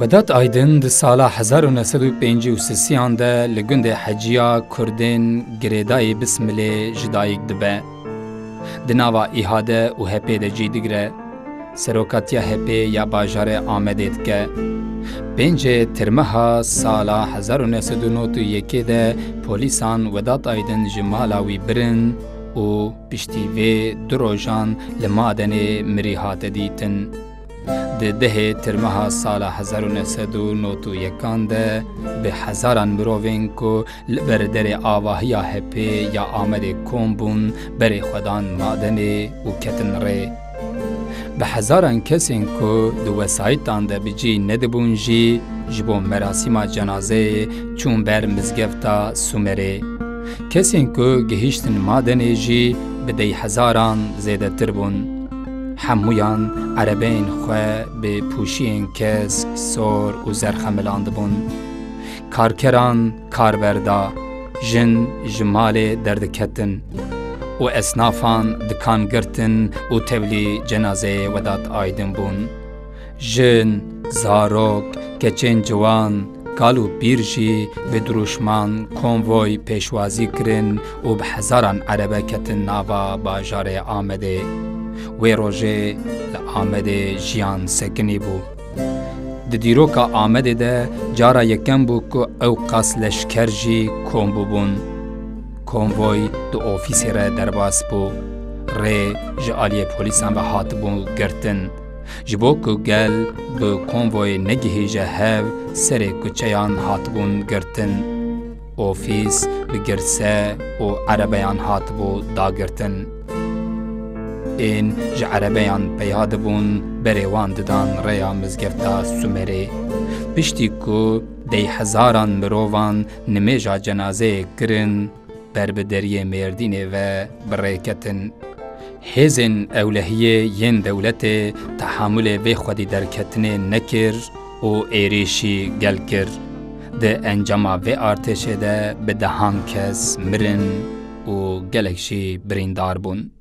Vedat Aydın di sala 1953 de li gundê Heciya Kurdên Girêdayê Bismilê ji dayîk dibe. Di nava îhade û hepê de cî digire, serokatiya hepê ya bajarê Amedê dike. Pêncê tirmeha sala 1991 de polîsan Vedat Aydın ji mala wî birin û piştî vê du rojan li madenê mirî hate dîtin. Di dehê tirmeha sala 1991 de bi hezaran mirovên ku li ber derê avahiya hepê ya Amedê kom bûn berê xwedan madenê û ketin rê. Bi hezaran kesên ku di wesayîtan de bi cî nedibûn jî ji bo merasîma cenazeyê çûn ber mizgefta Sumerê. Kesên ku gihîştin madenê jî bi dey hezaran zêdetir bûn. Hemûyan erebeyên xwe bi pûşiyên kesk, sor û zerxemilandibûn. Karkeran karberda, jin ji malê derdiketin û esnafan dikan girtin û tevlî cenazeyê Vedat Aydın bûn. Jin, zarok, keçên ciwan, kal û pîr jî bi duruşman konvoy pêşwazî kirin û bi hezaran erebe ketin nava bajarê Amedê. Wê rojê li Amedê jiyan sekinî bû. Di dîroka Amedê de cara yekem bû ku ew qas leşker jî kom bûbûn. Konvoy di ofîsê re derbas bû. Rê ji aliyê polîsan ve hatibû girtin. Ji bo ku gel bi konvoyê negihîje hev, serê kuçeyan hatibûn girtin. Ofîs bi girse û erebeyan hatibû dagirtin. Ên ji erebeyan peya dibûn berê wan didan rêya mizgefta Sumerê. Piştî ku dey hezaran mirovan nimêja cenazeyê kirin, ber bi deriyê Mêrdînê ve bi rê ketin. Hêzên ewlehiyê yên dewletê tehamûlê vê xwedî derketinê nekir û êrişî gel kir. Di encama vê artêşê de bi dehan kes mirin û gelek jî birîndar bûn.